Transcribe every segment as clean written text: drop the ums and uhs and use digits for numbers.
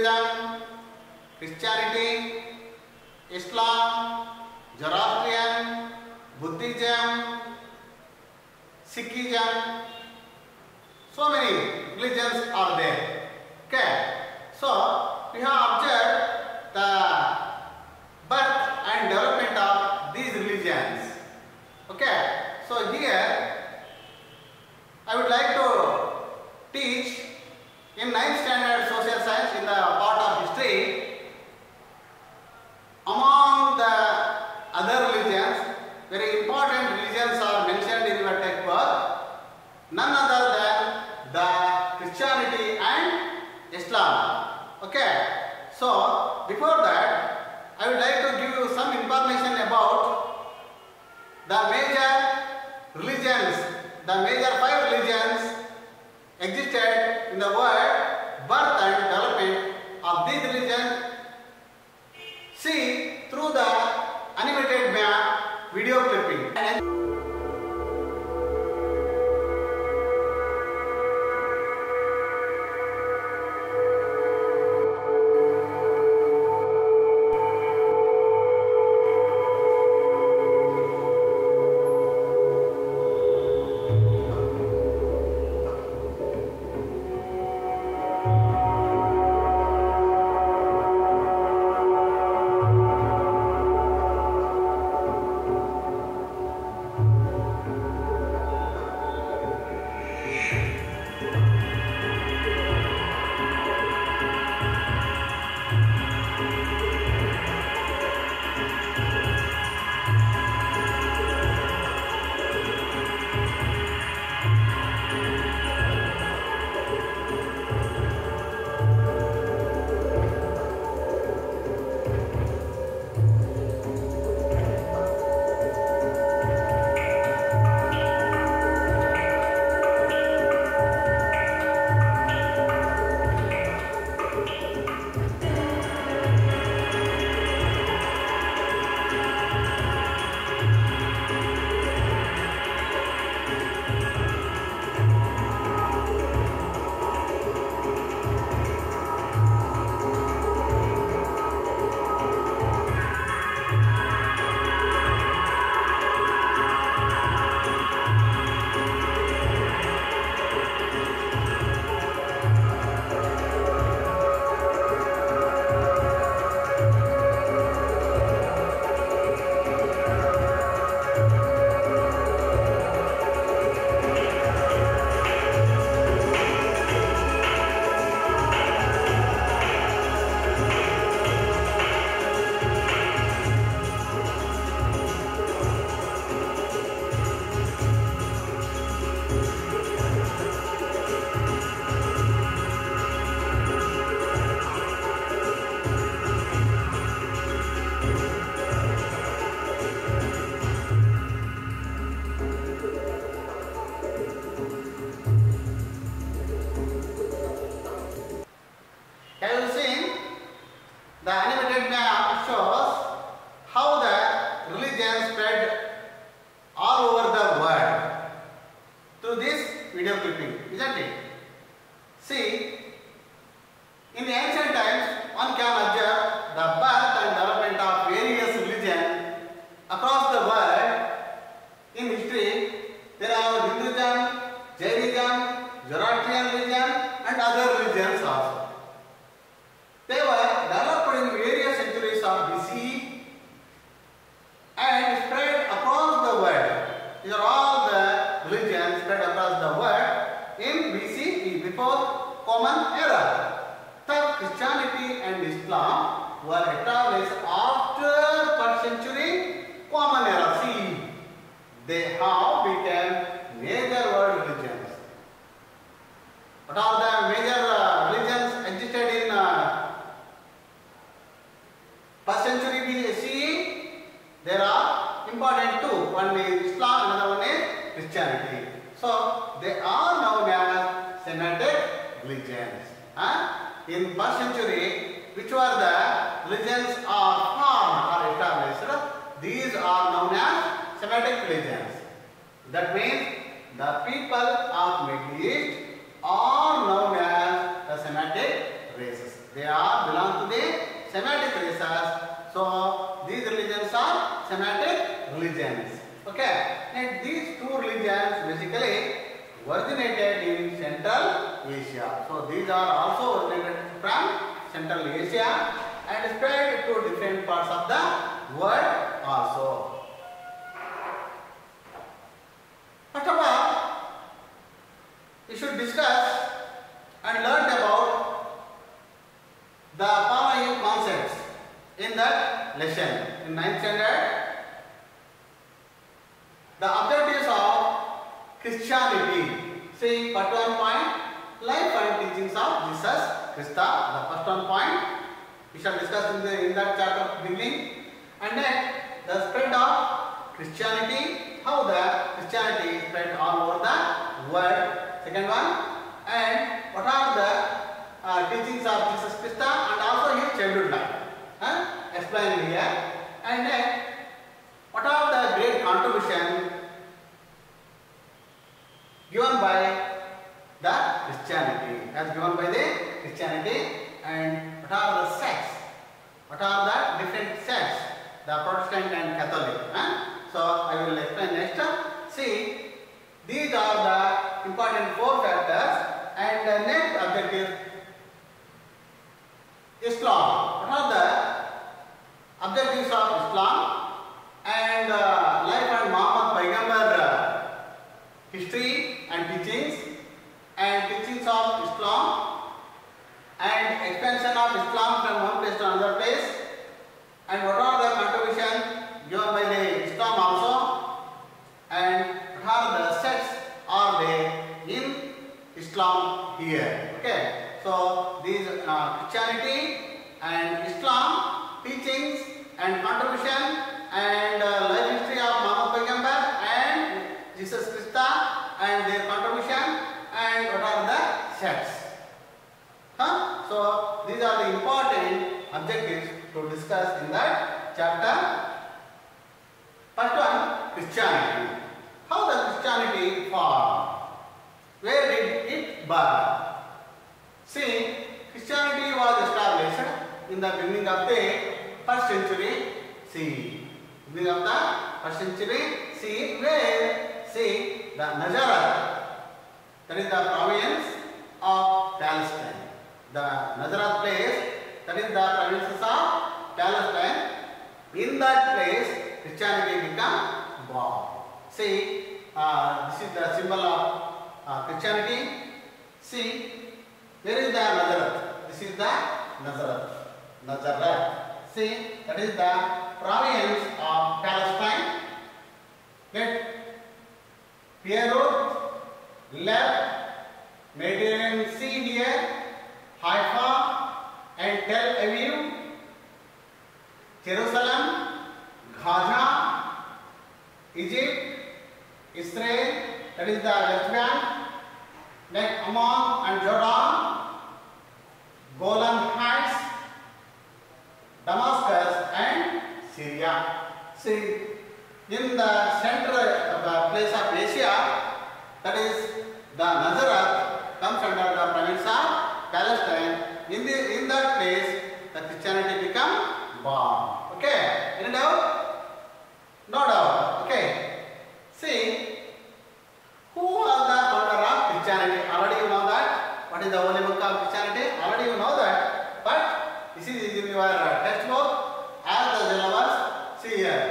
Hinduism, Christianity, Islam, Zoroastrian, Buddhism, Sikhism. So many religions are there. Okay. So we have observed the birth and development of these religions. Okay. So here I would like to teach in 9th standard social science in the part of history. Among the other religions, very important religions are mentioned in your textbook. None other than the Christianity and Islam. Okay. So before that, I would like to give you some information about the major religions, the major 5 religions existed in the world, birth and development of these religions. See through the animated map video clipping. The animated map shows how the religion spread all over the world through this video clipping, isn't it? See, in the ancient times, one can observe the birth and development of various religions across the world. In history, there are Hinduism, Jainism, Zoroastrian religion and other religions also. They were developed in various centuries of BCE and spread across the world. These are all the religions spread across the world in BCE, before Common Era. Thus, Christianity and Islam were established after 1st century Common Era CE. They have become major world religions. What are the major religions existed in 1st century BCE? There are important two. One is Islam, another one is Christianity. So they are known as Semitic religions. In 1st century, which were the religions are formed or established? These are known as Semitic religions. That means the people of Middle East are known as the Semitic races. They are belong to the Semitic races. So these religions are Semitic religions. Okay. And these two religions basically originated in Central Asia. So these are also originated from Central Asia and spread to different parts of the world also. First of all, we should discuss and learn about the following concepts in that lesson. In 9th standard, the objectives of Christianity. See, part 1 point, life and teachings of Jesus Christ. The first 1 point we shall discuss in that chapter beginning. And then the spread of Christianity, how the Christianity spread all over the world. Second one, and what are the teachings of Jesus Christ and also his childhood life. Explained here. And then what are the great contributions given by the Christianity, as given by the Christianity, and what are the sects? What are the different sects? The Protestant and Catholic. So I will explain next. See, these are the important 4 factors. And the next objective, Islam. What are the objectives of Islam? And life and Muhammad Paigambar history and teachings of Islam, and expansion of Islam from one place to another place, and what are the contributions given by the Islam also, and what are the sects are they in Islam here. Okay, so these Christianity and Islam teachings and contribution and life history of Muhammad Paigambar and Jesus Christ and their contribution, and what are the sects. So these are the important objectives to discuss in that chapter. First one, Christianity. How the Christianity formed? Where did it birth? See, Christianity was established in the beginning of the 1st century CE. Beginning of the 1st century CE, where, see, the Nazareth, that is the province of Palestine. The Nazareth place, that is the provinces of Palestine. In that place, Christianity became born. See, this is the symbol of Christianity. See, where is the Nazareth? This is the Nazareth. Nazareth. See, that is the province of Palestine. Get Beirut, left, Mediterranean Sea here, Haifa and Tel Aviv, Jerusalem, Gaza, Egypt, Israel, that is the West Bank, next Ammon and Jordan, Golan Heights, Damascus and Syria. See, in the center of the place of Asia, that is the Nazareth, comes under the province of Palestine. In that place, the Christianity become born. Okay, any doubt? No doubt. Okay. See, who was the founder of Christianity? Already you know that. What is the Holy Book of Christianity? Already you know that. But this is in your textbook as the syllabus. See here.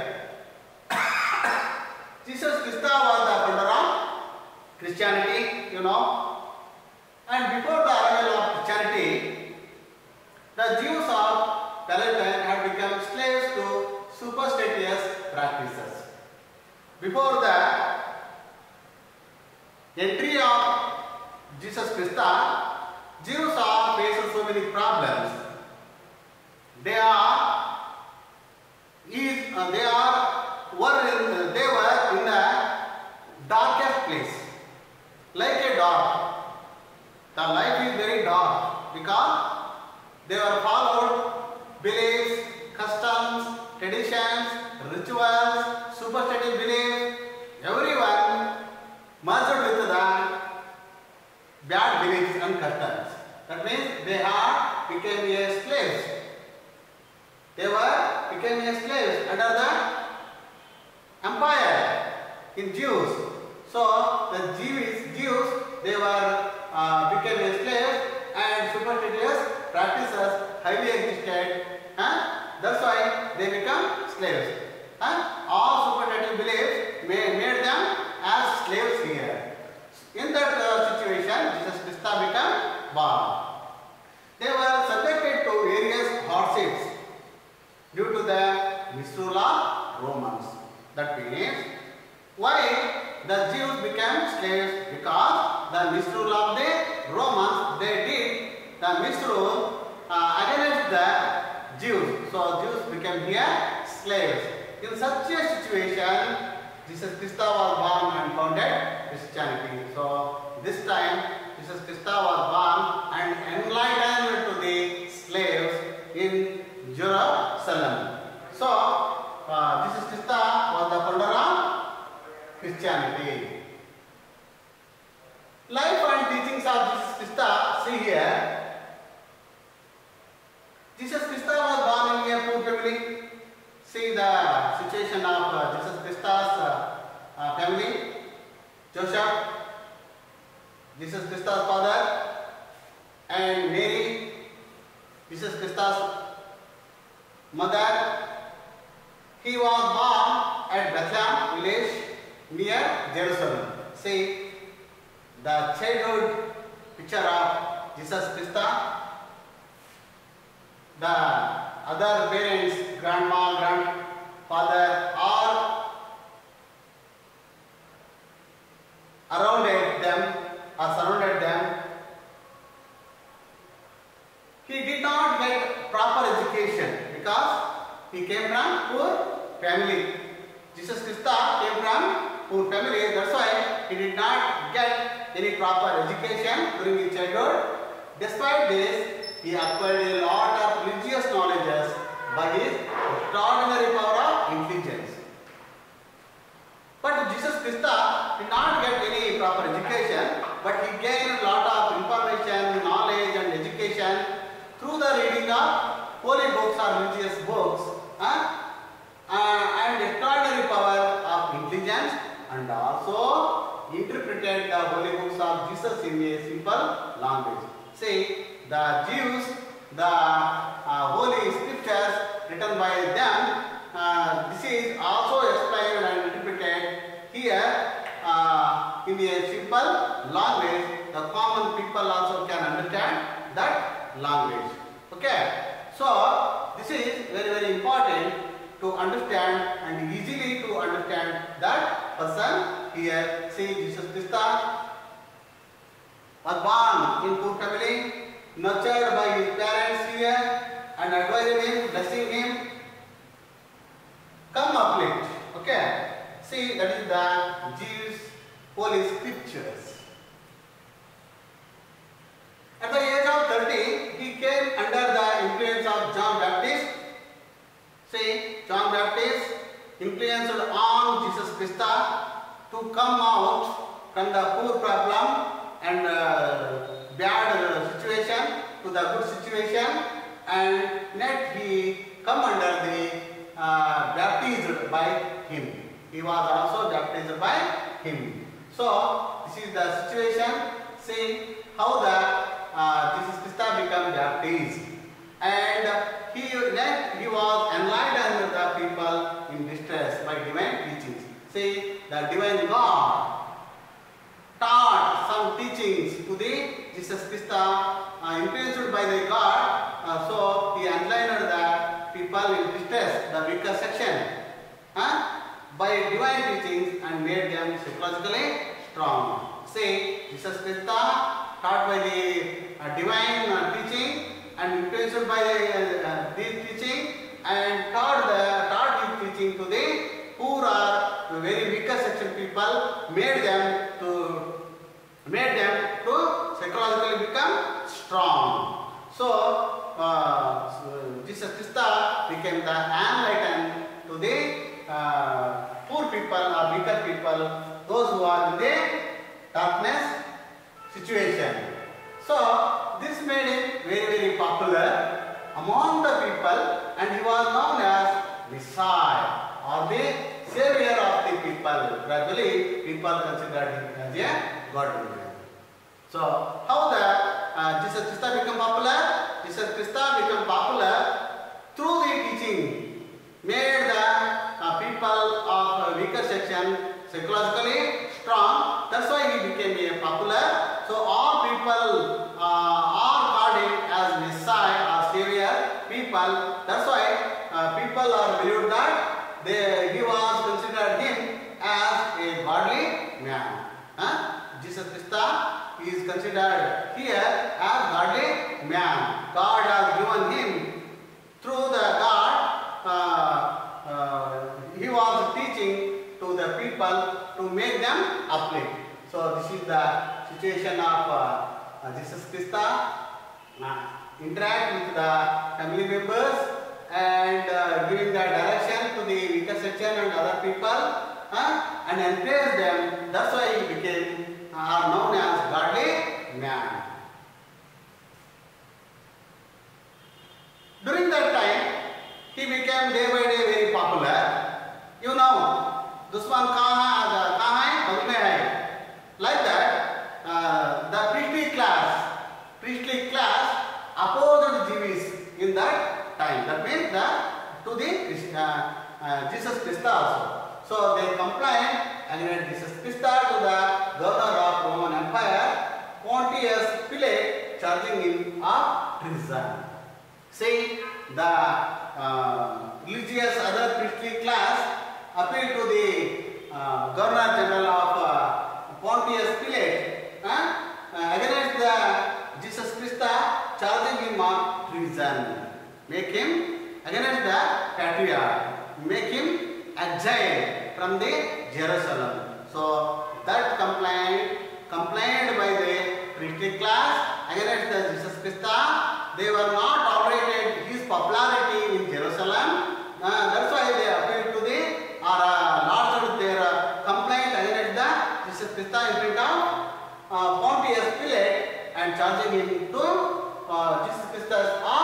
Jesus Christ was the founder of Christianity, you know. And before the arrival of Christianity, the Jews of Palestine had become slaves to superstitious practices. Before the entry of Jesus Christ, Jews are facing so many problems. They were in the darkest place, like a dark. The life is very dark because they were followed beliefs, customs, traditions, rituals, superstitious beliefs. Everyone merged with the bad beliefs and customs. That means they have became a slaves. They became a slaves under the empire in Jews. So the Jews they became a slaves, and superstitious practices highly existed. That's why they become slaves. All superstitive beliefs made them as slaves here. In that situation, Jesus Christ became born. They were subjected to various hardships due to the misrule of Romans. That means, why the Jews became slaves? Because the misrule of the Romans, they did the misrule against the Jews. So Jews became here slaves. In such a situation, Jesus Christ was born and founded Christianity. So this time Jesus Christ was born and enlightened to the slaves in Jerusalem. So Jesus Christ was the founder of Christianity. Life and teachings of Jesus Christ, see here. Jesus Christ was born in a poor family. See the situation of Jesus Christ's family. Joseph, Jesus Christ's father, and Mary, Jesus Christ's mother. He was born at Bethlehem village near Jerusalem. See the childhood picture of Jesus Christ. The other parents, grandma, grandfather, all surrounded them. He did not get proper education because he came from poor family. Jesus Christ came from poor family. That's why he did not get any proper education during his childhood. Despite this, he acquired a lot of religious knowledges by his extraordinary power of intelligence. But Jesus Christ did not get any proper education, but he gained a lot of information, knowledge and education through the reading of holy books or religious books, and extraordinary power of intelligence, and also interpreted the holy books of Jesus in a simple language. See, the Jews, the holy scriptures written by them, this is also explained and interpreted here in a simple language. The common people also can understand that language. Okay, so this is very, very important to understand and easily to understand that person here. See, Jesus Christ was born in poor family, nurtured by his parents here, and advising him, blessing him, come uplift. Okay, see, that is the Jews' holy scriptures. At the age of 30, he came under the influence of John Baptist. See, John Baptist influenced on Jesus Christ to come out from the poor problem and bad situation to the good situation, and net he come under the baptized by him. He was also baptized by him. So this is the situation. See how the Jesus Christ became baptized, and he was enlightened the people in distress by divine teachings. See, the divine God taught some teachings to the Jesus Christ, influenced by the God. So he enlightened the people in distress, the weaker section, by divine teachings and made them psychologically strong. See, Jesus Christ taught by the divine teaching and influenced by this teaching, and taught this teaching to the poor or very weaker section people, made them to psychologically become strong. So Jesus Christ became the enlightened to the poor people or weaker people, those who are in the darkness situation. So this made him very, very popular people, and he was known as Messiah or the Savior of the people. Gradually, people considered him as a godly man. So, how the Jesus Christ become popular? Jesus Christ become popular through the teaching, made the people of weaker section psychologically strong. That's why he became a popular. So all people are called him as Messiah or Savior people. That's why people are believed that he was considered him as a godly man. Jesus Christ is considered here as godly man. God has given him through the God. He was teaching to the people to make them uplift. So this is the situation of Jesus Christ. Interact with the family members and giving the direction to the weaker section and other people and encourage them. That's why he became known as godly man. During that time, he became day by day very popular. You know, दुश्मन कहाँ है, बगल में है. Like that, the priestly class opposed Jews in that time. That means to the Jesus Christ also. So they complained against Jesus Christ to the governor of Roman Empire, Pontius Pilate, charging him of treason. See, the religious other priestly class appealed to the Governor General of Pontius Pilate against the Jesus Christ, charging him of treason. Make him against the patriarch, make him exiled from the Jerusalem. So that complained by the priestly class against the Jesus Christ. They were not tolerated his popularity in Jerusalem. That's why they appealed to the lodged their complaint against the Jesus Christ in front of Pontius Pilate and charging him to Jesus Christ of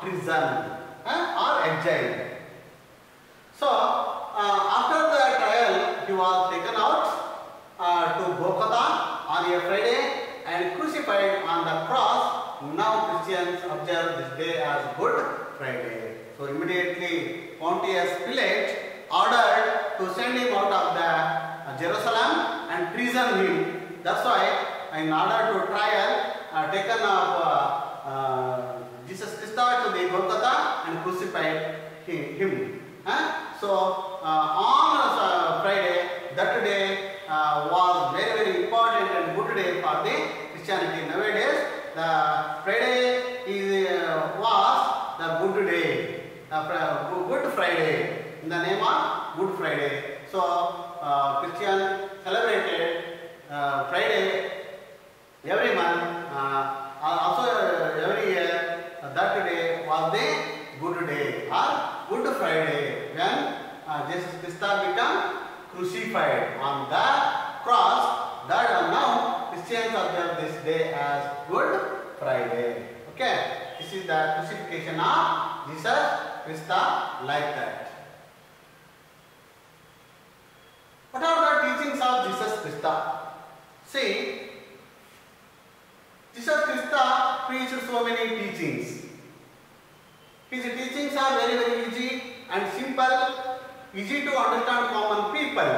treason or exile. So after the trial, he was taken out to Golgotha on a Friday and crucified on the cross. Now Christians observe this day as Good Friday. So immediately Pontius Pilate ordered to send him out of the Jerusalem and treason him. That's why in order to trial taken up Jesus Christ to the Golgotha and crucified him. So on Friday, that day was very important and good day for the Christianity. Nowadays, the Friday was the good day, Good Friday, in the name of Good Friday. So Christian celebrated Friday every month, also every year. That day was the good day or Good Friday when Jesus Christ became crucified on the cross. That now Christians observe this day as Good Friday. Okay, this is the crucifixion of Jesus Christ like that. What are the teachings of Jesus Christ? See, Jesus Christ preached so many teachings. His teachings are very easy and simple, easy to understand common people.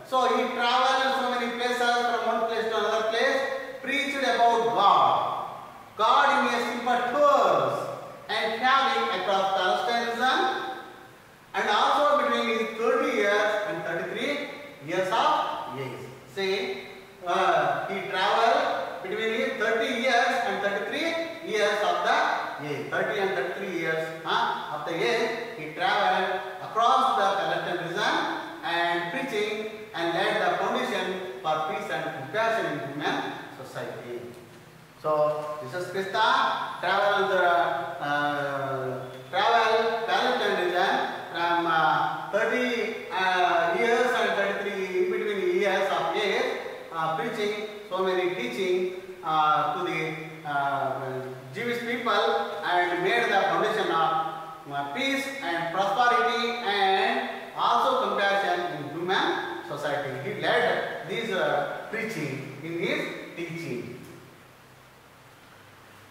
So he traveled so many places from one place to another place, preached about God in a simple terms and traveling across Palestine and also between his 30 years and 33 years of age. See, he traveled between his 30 years and 33 years of the age. 30 and 33 years of the age, he traveled across the Palestine region and preaching and laid the foundation for peace and compassion in human society. So Jesus Christ traveled Palestine region from 30 years and 33 in between years of age, preaching so many teaching to the Jewish people and made the foundation of peace and prosperity and also compassion in human society. He led this preaching in his teaching.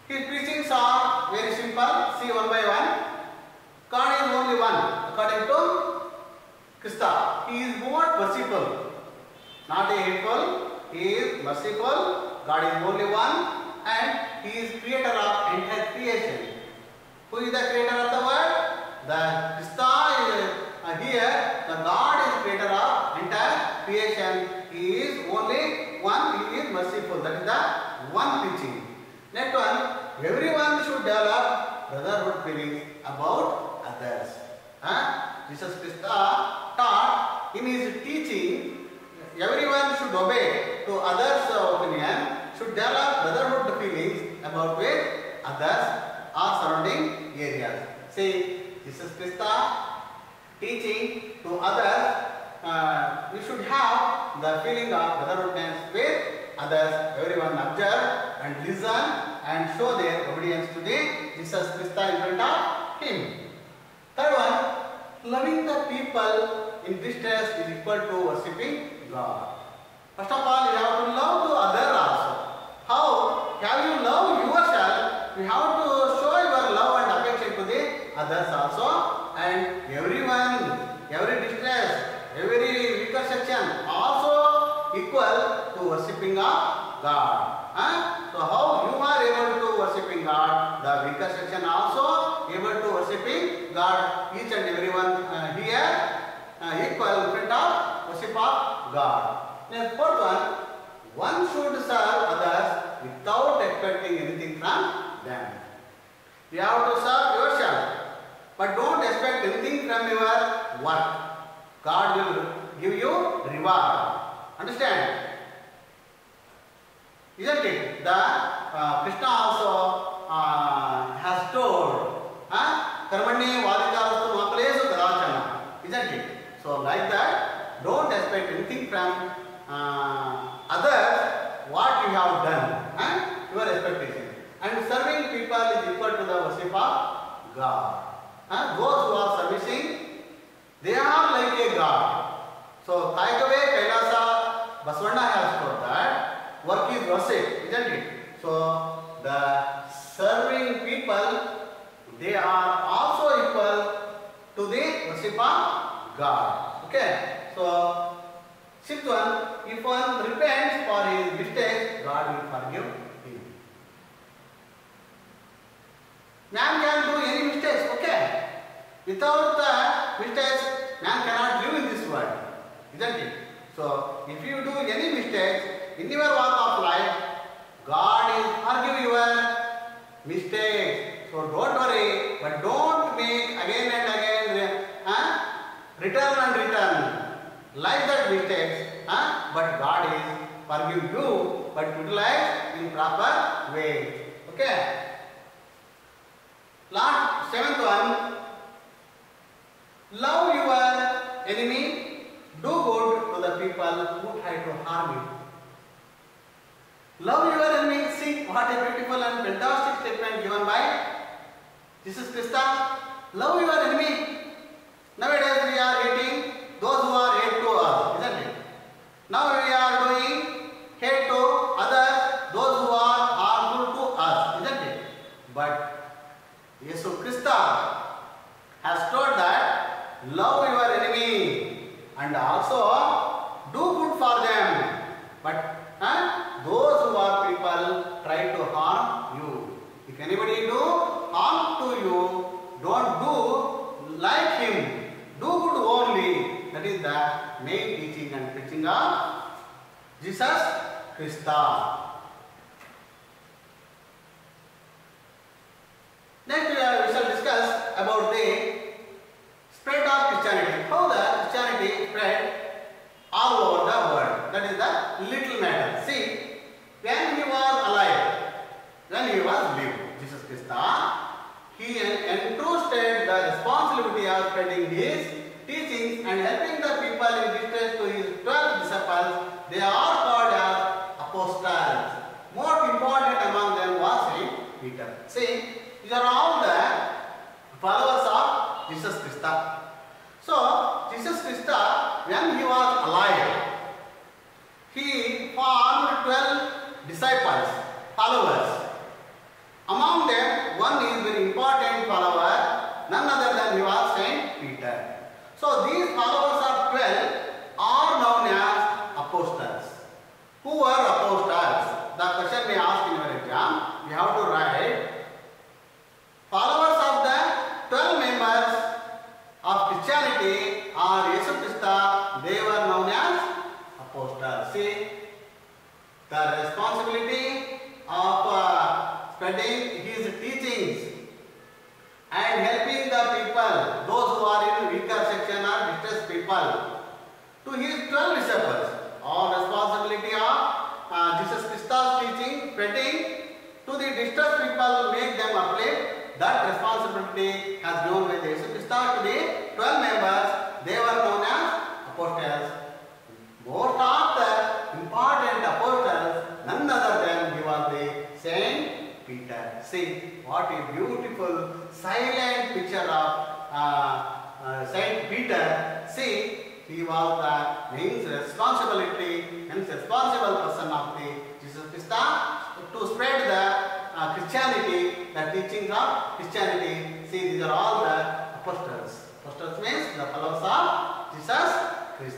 His preachings are very simple. See one by one. God is only one. According to Krista, He is more merciful, not a hateful. He is merciful. God is only one, and He is creator of entire creation. Who is the creator of the world? The Krista is here. The God is creator of entire creation. He is only one. He is merciful. That is the one preaching. Next one. Everyone should develop brotherhood feelings about others. Jesus Christ taught in his teaching, everyone should obey to others' opinion, should develop brotherhood feelings about with others or surrounding areas. See, Jesus Christ teaching to others, we should have the feeling of brotherhoodness with others. Everyone observe and listen and show their obedience to the Jesus Christ in front of Him. Third one, loving the people in distress is equal to worshipping God. First of all, you have to love to others also. How have you love yourself? You have to show your love and affection to the others also. And everyone, every distress, every weaker section also equal to worshipping of God. So how you are able to worshipping God, the weaker section also able to worshipping God, each and everyone here equal in front of worship of God. Then fourth one should serve others without expecting anything from them. You have to serve yourself, but don't expect anything from your work. God will give you reward. Understand? Isn't it? The Krishna also has told, Karmanye vadikarastu mapalesu kadachana. Isn't it? So like that, don't expect anything from others what you have done, your expectation. And serving people is equal to the worship of God. Those who are servicing, they are like a God. So Kayakave Kailasa Basavana has told that work is worship, isn't it? So the serving people, they are also equal to the worship of God. Okay. So sixth one, if one repents for his mistakes, God will forgive him. Man can do any mistakes, okay? Without the mistakes, man cannot live in this world, isn't it? So if you do any mistakes in your walk of life, God is forgive your mistakes. So don't worry, but don't make again and again return and return like that mistakes. But God is forgive you, but utilize in proper way. Okay. Last seventh one, love your enemy, do good to the people who try to harm you. Love your enemy. See what a beautiful and fantastic statement given by Jesus Christ. Love your enemy. Nowadays we are hating those who are hate to us, isn't it? Now we are doing hate to others, those who are harmful to us, isn't it? But Jesus Christ has told that love your enemy and also do good for them. But those who are people try to harm you. If anybody do harm to you, don't do like him. Do good only. That is the main teaching and preaching of Jesus Christ. Next we shall discuss about the spread of Christianity. How the Christianity spread all over the world. That is the little matter. See, when he was alive, when he was living, Jesus Christ, he entrusted the responsibility of spreading his teachings and helping the people in distress to his 12 disciples. They are called as apostles. Most important among them was Saint Peter. See, these are all the followers of Jesus Christ. So Jesus Christ, when he was alive, he formed 12 disciples, followers. Among them, one is very important follower, none other than he was Saint Peter. So these followers of 12 are known as apostles. Who were apostles? The question may ask in your exam. You have to write followers of the 12 members of Christianity are Jesus Christ. They were known as apostles. See, the responsibility of spreading his teachings and helping the people, those who are in weaker section or distressed people, to his 12 disciples. All responsibility of Jesus Christ's teaching, spreading to the distressed people, make them uplift. That responsibility has given by Jesus Christ to the 12 members. They were known as apostles. Most of the important apostles, none other than he was the Saint Peter. See what a beautiful silent picture of Saint Peter. See, he was the main responsibility and responsible person of the Jesus Christ to spread the Christianity, the teachings of Christianity. See, these are all the apostles. Apostles means the followers of Jesus Christ.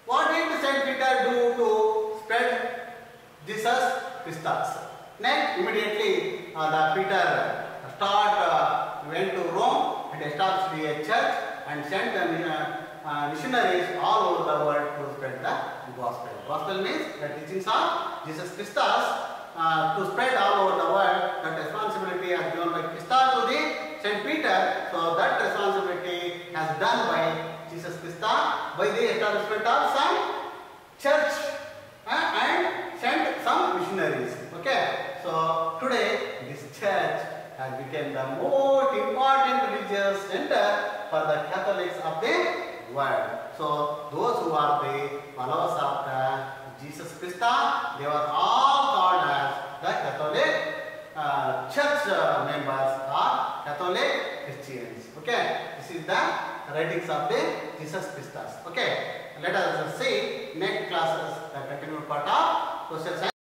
What did Saint Peter do to spread Jesus Christ? Next, immediately the Peter went to Rome and established a church and sent the missionaries all over the world to spread the gospel. Gospel means the teachings of Jesus Christ to spread all over the world. That responsibility has given by Christ to the Saint Peter. So that responsibility has done by Jesus Christ by the establishment of some church and sent some missionaries. Okay. So today this church has become the most important religious center for the Catholics of the world. So those who are the followers of the Jesus Christ, they were all called as the Catholic church members or Catholic Christians. Okay, this is the writings of the Jesus Christ. Okay, let us see next classes the continued part of social science.